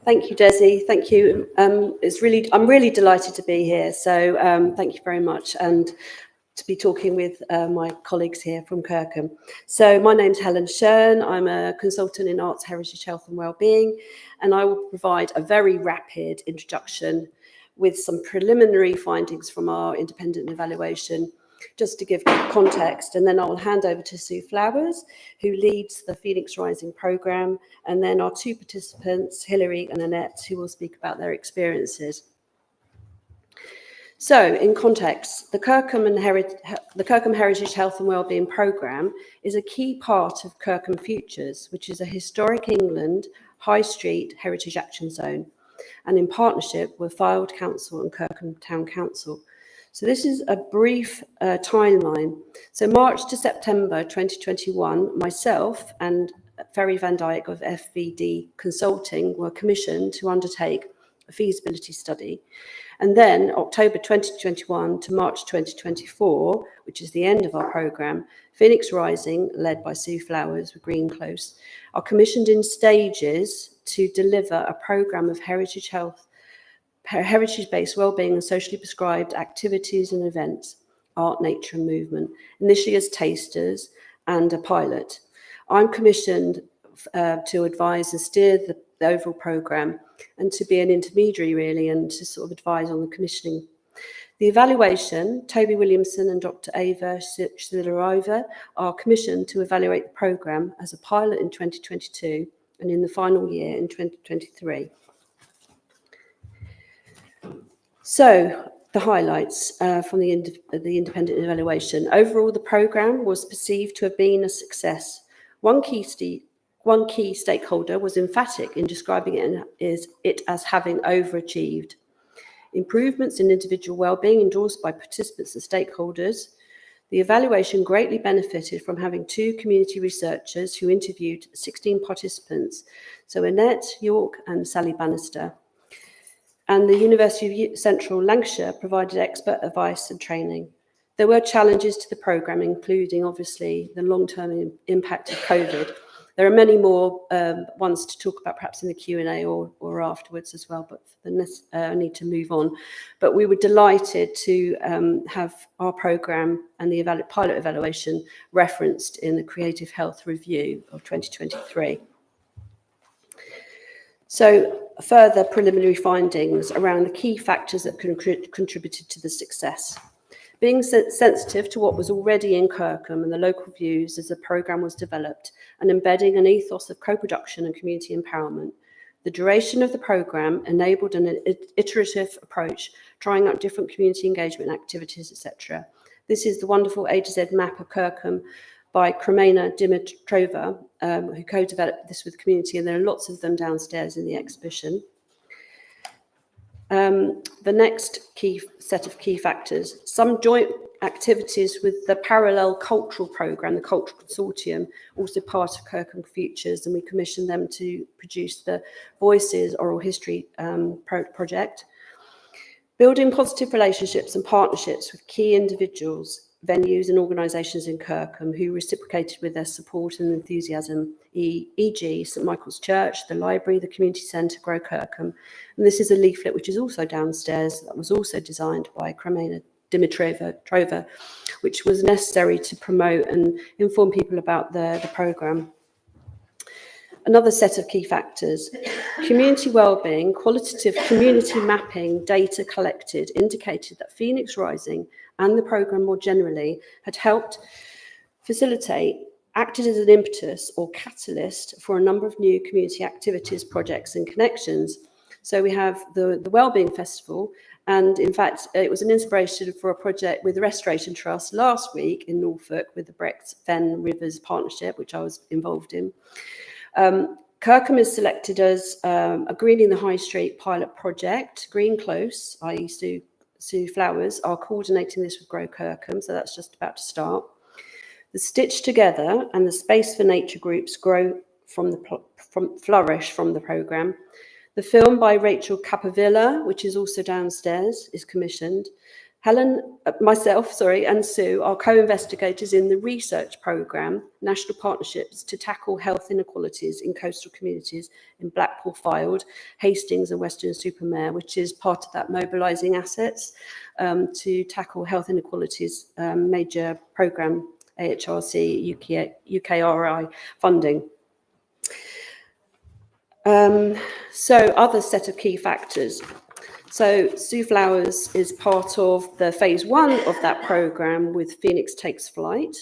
Thank you, Desi. Thank you. I'm really delighted to be here. So thank you very much, and to be talking with my colleagues here from Kirkham. So my name's Helen Shearn. I'm a consultant in Arts, Heritage, Health and Wellbeing, and I will provide a very rapid introduction with some preliminary findings from our independent evaluation, just to give context, and then I will hand over to Sue Flowers, who leads the Phoenix Rising programme, and then our two participants, Hilary and Annette, who will speak about their experiences. So, in context, the Kirkham Heritage Health and Wellbeing programme is a key part of Kirkham Futures, which is a historic England High Street Heritage Action Zone, and in partnership with Fylde Council and Kirkham Town Council. So this is a brief timeline. So March to September 2021, myself and Ferry Van Dyke of FVD Consulting were commissioned to undertake a feasibility study. And then October 2021 to March 2024, which is the end of our programme, Phoenix Rising, led by Sue Flowers with Green Close, are commissioned in stages to deliver a programme of heritage-based wellbeing and socially prescribed activities and events, art, nature and movement, initially as tasters and a pilot. I'm commissioned to advise and steer the overall programme and to be an intermediary really, and to sort of advise on the commissioning. The evaluation, Toby Williamson and Dr. Ava Shillarova are commissioned to evaluate the programme as a pilot in 2022 and in the final year in 2023. So, the highlights from the independent evaluation. Overall, the programme was perceived to have been a success. One key stakeholder was emphatic in describing it as having overachieved. Improvements in individual wellbeing endorsed by participants and stakeholders. The evaluation greatly benefited from having two community researchers who interviewed 16 participants, so Annette York and Sally Bannister. And the University of Central Lancashire provided expert advice and training. There were challenges to the programme, including obviously the long-term impact of COVID. There are many more ones to talk about perhaps in the Q&A or afterwards as well, but I need to move on. But we were delighted to have our programme and the pilot evaluation referenced in the Creative Health Review of 2023. So further preliminary findings around the key factors that contributed to the success. Being sensitive to what was already in Kirkham and the local views as the programme was developed, and embedding an ethos of co-production and community empowerment. The duration of the programme enabled an iterative approach, trying out different community engagement activities, etc. This is the wonderful A to Z map of Kirkham by Kremena Dimitrova, who co-developed this with the community, and there are lots of them downstairs in the exhibition. The next key set of key factors, some joint activities with the parallel cultural programme, the Cultural Consortium, also part of Kirkham Futures, and we commissioned them to produce the Voices Oral History project. Building positive relationships and partnerships with key individuals, venues and organisations in Kirkham who reciprocated with their support and enthusiasm, e.g. St Michael's Church, the library, the community centre, Grow Kirkham. And this is a leaflet which is also downstairs that was also designed by Kremena Dimitrova, which was necessary to promote and inform people about the programme. Another set of key factors, community wellbeing, qualitative community mapping data collected indicated that Phoenix Rising and the programme more generally had helped facilitate, acted as an impetus or catalyst for a number of new community activities, projects and connections. So we have the Wellbeing Festival, and in fact it was an inspiration for a project with the Restoration Trust last week in Norfolk with the Brex Fen Rivers Partnership, which I was involved in. Kirkham is selected as a Greening the High Street pilot project. Green Close, i.e. Sue Flowers, are coordinating this with Grow Kirkham, so that's just about to start. The Stitch Together and the Space for Nature groups flourish from the programme. The film by Rachel Capovilla, which is also downstairs, is commissioned. Myself, and Sue are co-investigators in the research programme, National Partnerships to Tackle Health Inequalities in Coastal Communities in Blackpool Fylde, Hastings and Weston-super-Mare, which is part of that mobilising assets to tackle health inequalities, major programme, AHRC, UKRI funding. So other set of key factors. So Sue Flowers is part of the phase 1 of that programme with Phoenix Takes Flight.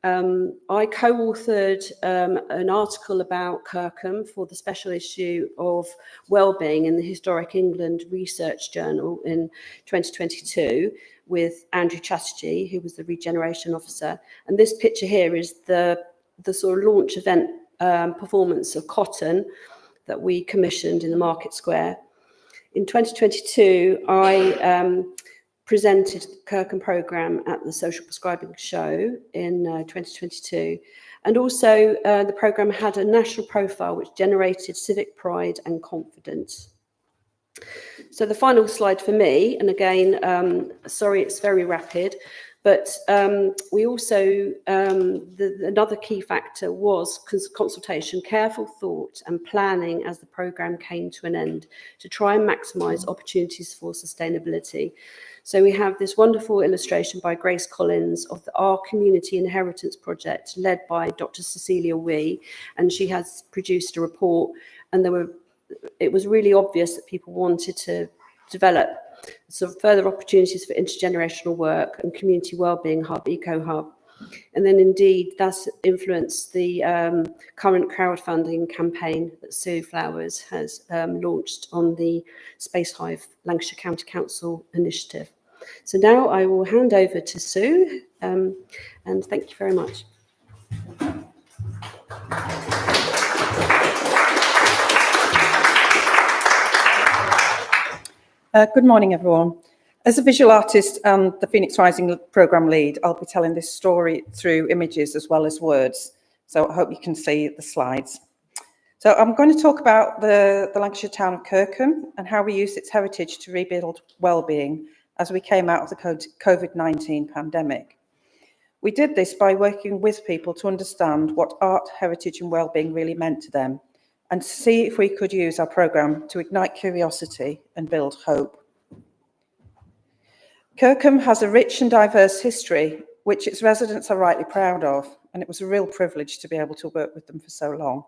I co-authored an article about Kirkham for the special issue of Wellbeing in the Historic England Research Journal in 2022 with Andrew Chatterjee, who was the regeneration officer. And this picture here is the sort of launch event performance of Cotton that we commissioned in the Market Square. In 2022, I presented the Kirkham programme at the Social Prescribing show in 2022. And also the programme had a national profile which generated civic pride and confidence. So the final slide for me, and again, sorry, it's very rapid, but we also, another key factor was consultation, careful thought and planning as the programme came to an end to try and maximise opportunities for sustainability. So we have this wonderful illustration by Grace Collins of our Community Inheritance Project led by Dr. Cecilia Wee, and she has produced a report, and it was really obvious that people wanted to develop sort of further opportunities for intergenerational work and community wellbeing hub, eco hub. And then indeed that's influenced the current crowdfunding campaign that Sue Flowers has launched on the Space Hive Lancashire County Council initiative. So now I will hand over to Sue, and thank you very much. Good morning, everyone. As a visual artist and the Phoenix Rising programme lead, I'll be telling this story through images as well as words. So I hope you can see the slides. So I'm going to talk about the Lancashire town of Kirkham and how we use its heritage to rebuild well-being as we came out of the COVID-19 pandemic. We did this by working with people to understand what art, heritage and well-being really meant to them, and to see if we could use our programme to ignite curiosity and build hope. Kirkham has a rich and diverse history, which its residents are rightly proud of, and it was a real privilege to be able to work with them for so long.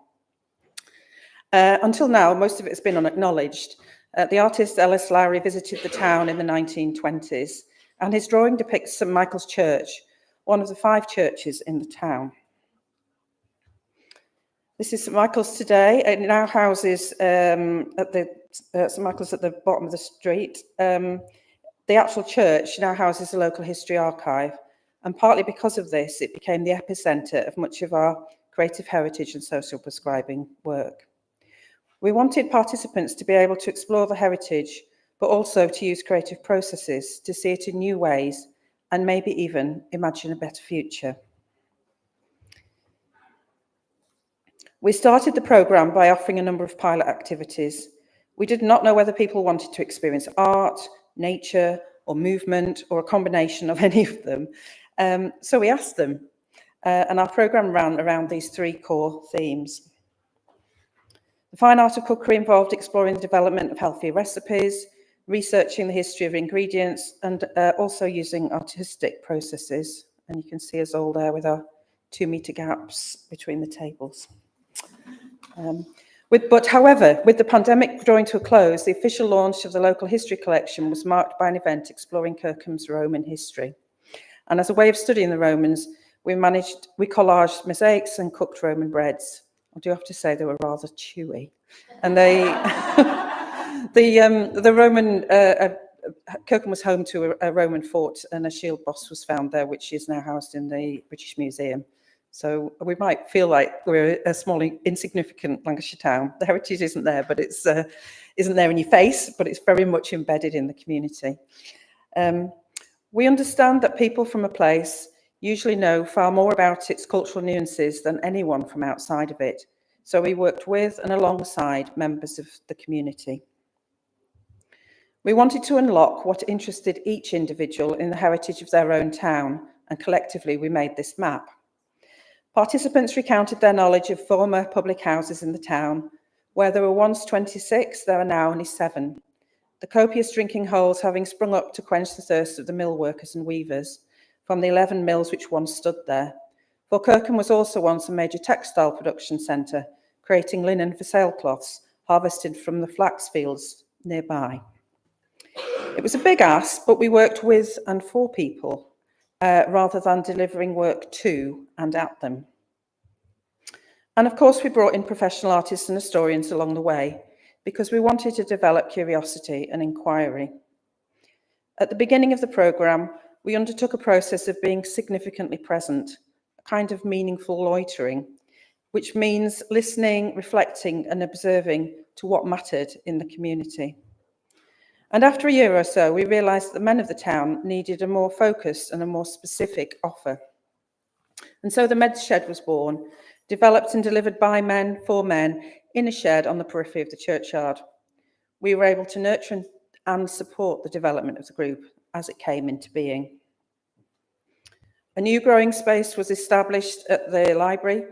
Until now, most of it has been unacknowledged. The artist Ellis Lowry visited the town in the 1920s, and his drawing depicts St Michael's Church, one of the 5 churches in the town. This is St Michael's today. It now houses St Michael's at the bottom of the street. The actual church now houses a local history archive, and partly because of this, it became the epicentre of much of our creative heritage and social prescribing work. We wanted participants to be able to explore the heritage, but also to use creative processes to see it in new ways and maybe even imagine a better future. We started the programme by offering a number of pilot activities. We did not know whether people wanted to experience art, nature, or movement, or a combination of any of them. So we asked them, and our programme ran around these 3 core themes. The fine art of cookery involved exploring the development of healthier recipes, researching the history of ingredients, and also using artistic processes. And you can see us all there with our 2-metre gaps between the tables. However, with the pandemic drawing to a close, the official launch of the local history collection was marked by an event exploring Kirkham's Roman history. And as a way of studying the Romans, we collaged mosaics and cooked Roman breads. I do have to say they were rather chewy. And Kirkham was home to a Roman fort, and a shield boss was found there, which is now housed in the British Museum. So we might feel like we're a small, insignificant Lancashire town. The heritage isn't there, but it's isn't there in your face, but it's very much embedded in the community. We understand that people from a place usually know far more about its cultural nuances than anyone from outside of it. So we worked with and alongside members of the community. We wanted to unlock what interested each individual in the heritage of their own town, and collectively we made this map. Participants recounted their knowledge of former public houses in the town. Where there were once 26, there are now only 7. The copious drinking holes having sprung up to quench the thirst of the mill workers and weavers from the 11 mills which once stood there. For Kirkham was also once a major textile production centre, creating linen for sailcloths harvested from the flax fields nearby. It was a big ask, but we worked with and for people rather than delivering work to and at them. And of course, we brought in professional artists and historians along the way because we wanted to develop curiosity and inquiry. At the beginning of the programme, we undertook a process of being significantly present, a kind of meaningful loitering, which means listening, reflecting and observing to what mattered in the community. And after a year or so, we realised that the men of the town needed a more focused and a more specific offer. And so the Med Shed was born, developed and delivered by men, for men, in a shed on the periphery of the churchyard. We were able to nurture and support the development of the group as it came into being. A new growing space was established at the library.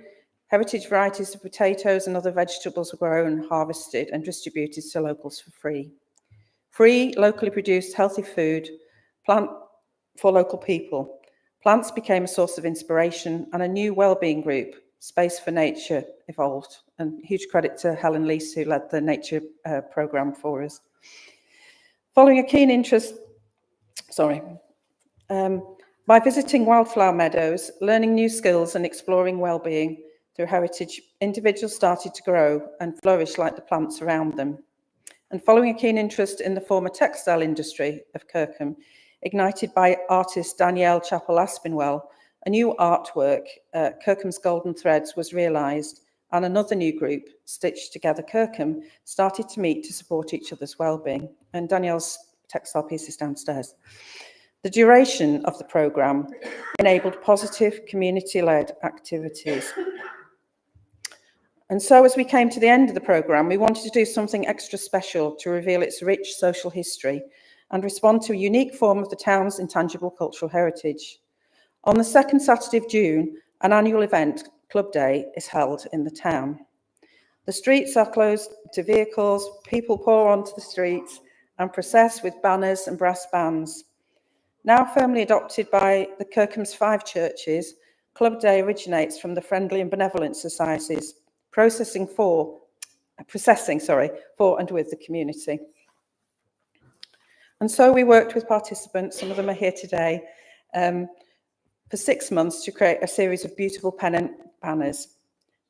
Heritage varieties of potatoes and other vegetables were grown, harvested and distributed to locals for free. Free, locally produced, healthy food, plant for local people. Plants became a source of inspiration and a new wellbeing group, Space for Nature, evolved. And huge credit to Helen Lease, who led the nature programme for us. Following a keen interest, by visiting wildflower meadows, learning new skills and exploring wellbeing through heritage, individuals started to grow and flourish like the plants around them. And following a keen interest in the former textile industry of Kirkham, ignited by artist Danielle Chappell-Aspinwell, a new artwork, Kirkham's Golden Threads, was realised, and another new group, Stitched Together Kirkham, started to meet to support each other's wellbeing. And Danielle's textile piece is downstairs. The duration of the programme enabled positive community-led activities. And so as we came to the end of the programme, we wanted to do something extra special to reveal its rich social history and respond to a unique form of the town's intangible cultural heritage. On the second Saturday of June, an annual event, Club Day, is held in the town. The streets are closed to vehicles, people pour onto the streets and process with banners and brass bands. Now firmly adopted by the Kirkham's 5 churches, Club Day originates from the Friendly and Benevolent Societies, processing for and with the community. And so we worked with participants, some of them are here today, for 6 months to create a series of beautiful pennant banners.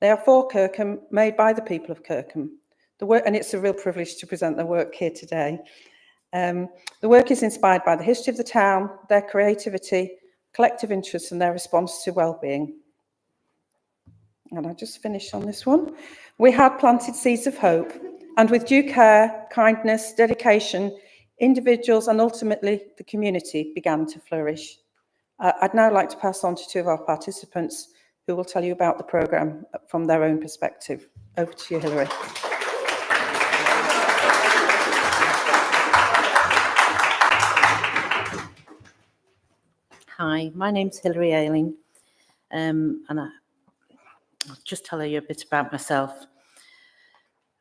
They are for Kirkham, made by the people of Kirkham. And it's a real privilege to present their work here today. The work is inspired by the history of the town, their creativity, collective interests and their response to wellbeing. And I'll just finish on this one. We had planted seeds of hope, and with due care, kindness, dedication, individuals and ultimately the community began to flourish. I'd now like to pass on to 2 of our participants who will tell you about the programme from their own perspective. Over to you, Hilary. Hi, my name's Hilary Ayling, and I'll just tell you a bit about myself.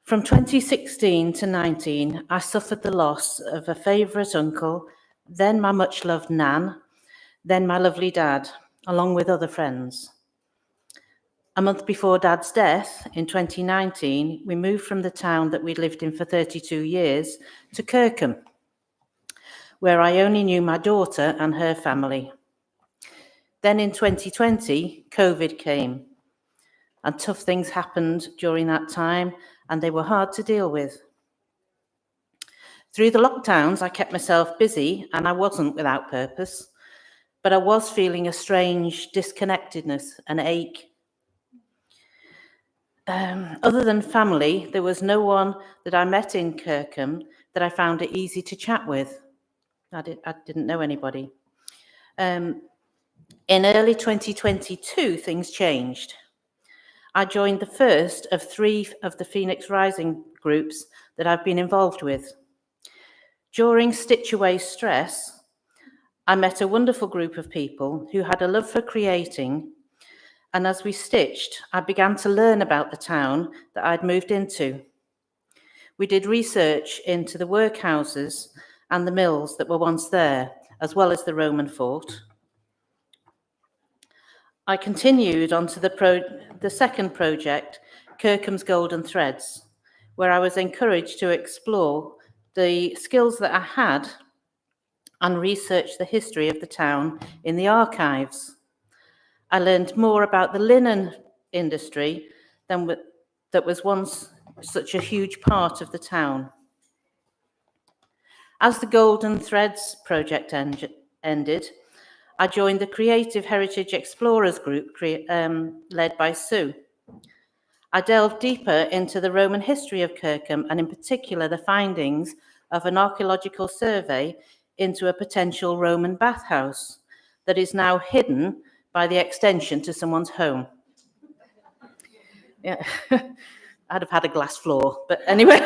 From 2016 to 19, I suffered the loss of a favourite uncle, then my much-loved nan, then my lovely dad, along with other friends. A month before Dad's death, in 2019, we moved from the town that we'd lived in for 32 years to Kirkham, where I only knew my daughter and her family. Then in 2020, COVID came, and tough things happened during that time, and they were hard to deal with. Through the lockdowns, I kept myself busy, and I wasn't without purpose, but I was feeling a strange disconnectedness, an ache. Other than family, there was no one that I met in Kirkham that I found it easy to chat with. I didn't know anybody. In early 2022, things changed. I joined the first of 3 of the Phoenix Rising groups that I've been involved with. During Stitch Away Stress, I met a wonderful group of people who had a love for creating, and as we stitched, I began to learn about the town that I'd moved into. We did research into the workhouses and the mills that were once there, as well as the Roman fort. I continued on to the second project, Kirkham's Golden Threads, where I was encouraged to explore the skills that I had and research the history of the town in the archives. I learned more about the linen industry that was once such a huge part of the town. As the Golden Threads project ended, I joined the Creative Heritage Explorers group led by Sue. I delved deeper into the Roman history of Kirkham and in particular the findings of an archaeological survey into a potential Roman bathhouse that is now hidden by the extension to someone's home. Yeah, I'd have had a glass floor, but anyway.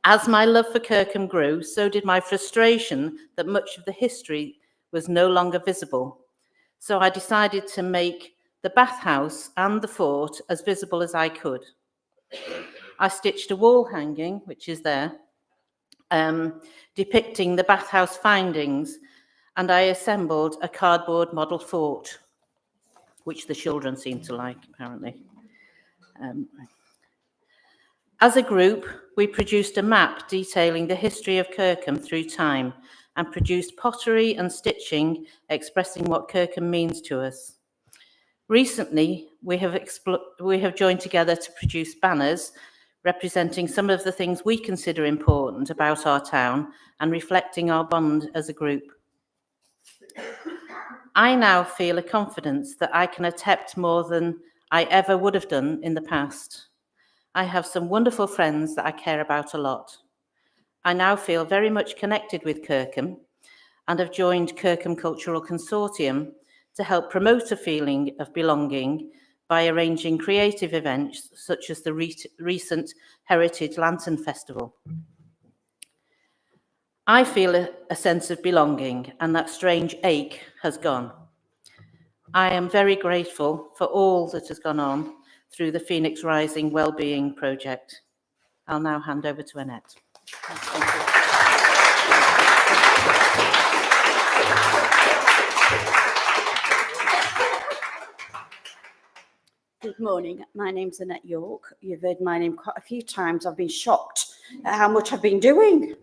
As my love for Kirkham grew, so did my frustration that much of the history was no longer visible. So I decided to make the bathhouse and the fort as visible as I could. I stitched a wall hanging, which is there, depicting the bathhouse findings, and I assembled a cardboard model fort, which the children seem to like, apparently. As a group, we produced a map detailing the history of Kirkham through time and produced pottery and stitching expressing what Kirkham means to us. Recently, we have joined together to produce banners representing some of the things we consider important about our town and reflecting our bond as a group. I now feel a confidence that I can attempt more than I ever would have done in the past. I have some wonderful friends that I care about a lot. I now feel very much connected with Kirkham and have joined Kirkham Cultural Consortium to help promote a feeling of belonging by arranging creative events such as the recent Heritage Lantern Festival. I feel a sense of belonging, and that strange ache has gone. I am very grateful for all that has gone on through the Phoenix Rising Wellbeing project. I'll now hand over to Annette. Thank you. Good morning. My name's Annette York. You've heard my name quite a few times. I've been shocked at how much I've been doing.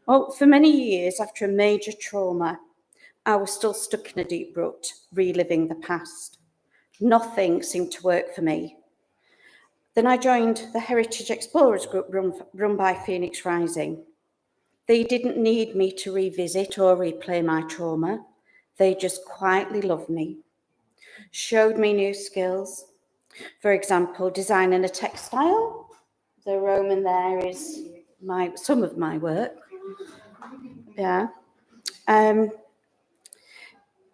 Well, for many years after a major trauma, I was still stuck in a deep rut, reliving the past. Nothing seemed to work for me. Then I joined the Heritage Explorers group run by Phoenix Rising. They didn't need me to revisit or replay my trauma. They just quietly loved me, showed me new skills. For example, designing a textile. The Roman there is some of my work. Yeah.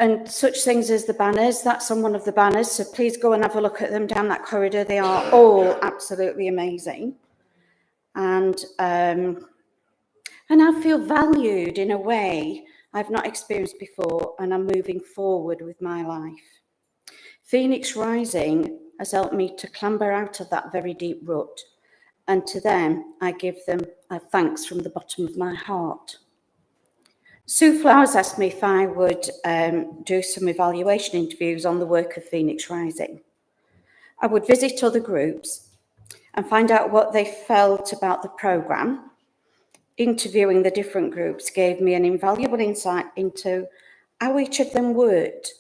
And such things as the banners, that's on one of the banners, so please go and have a look at them down that corridor. They are all absolutely amazing. And I feel valued in a way I've not experienced before, and I'm moving forward with my life. Phoenix Rising has helped me to clamber out of that very deep rut, and to them, I give them a thanks from the bottom of my heart. Sue Flowers asked me if I would do some evaluation interviews on the work of Phoenix Rising. I would visit other groups and find out what they felt about the programme. Interviewing the different groups gave me an invaluable insight into how each of them worked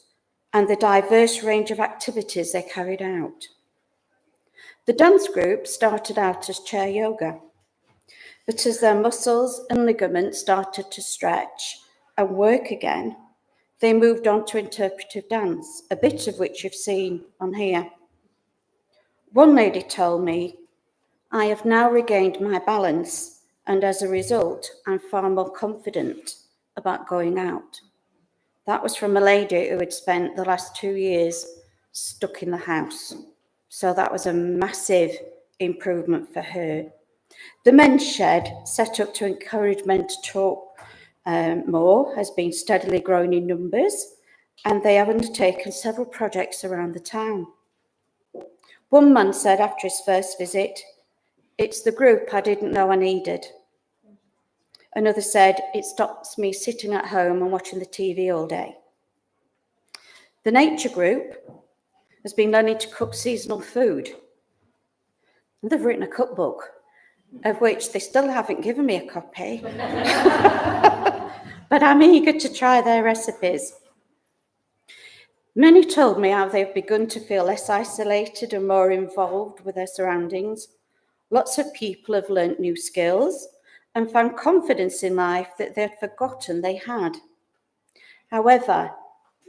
and the diverse range of activities they carried out. The dance group started out as chair yoga, but as their muscles and ligaments started to stretch and work again, they moved on to interpretive dance, a bit of which you've seen on here. One lady told me, "I have now regained my balance, and as a result, I'm far more confident about going out." That was from a lady who had spent the last 2 years stuck in the house. So that was a massive improvement for her. The men's shed, set up to encourage men to talk more, has been steadily growing in numbers, and they have undertaken several projects around the town. One man said after his first visit, "It's the group I didn't know I needed." Another said, "It stops me sitting at home and watching the TV all day." The nature group has been learning to cook seasonal food. And they've written a cookbook, of which they still haven't given me a copy. But I'm eager to try their recipes. Many told me how they've begun to feel less isolated and more involved with their surroundings. Lots of people have learnt new skills and found confidence in life that they'd forgotten they had. However,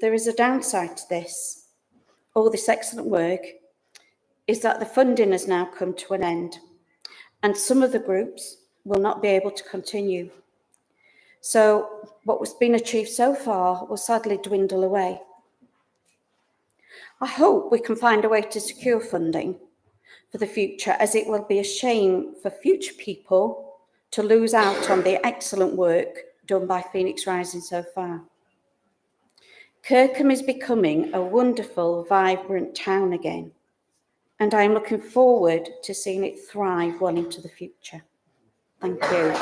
there is a downside to this. All this excellent work is that the funding has now come to an end, and some of the groups will not be able to continue. So what was been achieved so far will sadly dwindle away. I hope we can find a way to secure funding for the future, as it will be a shame for future people to lose out on the excellent work done by Phoenix Rising so far. Kirkham is becoming a wonderful, vibrant town again, and I'm looking forward to seeing it thrive well into the future. Thank you.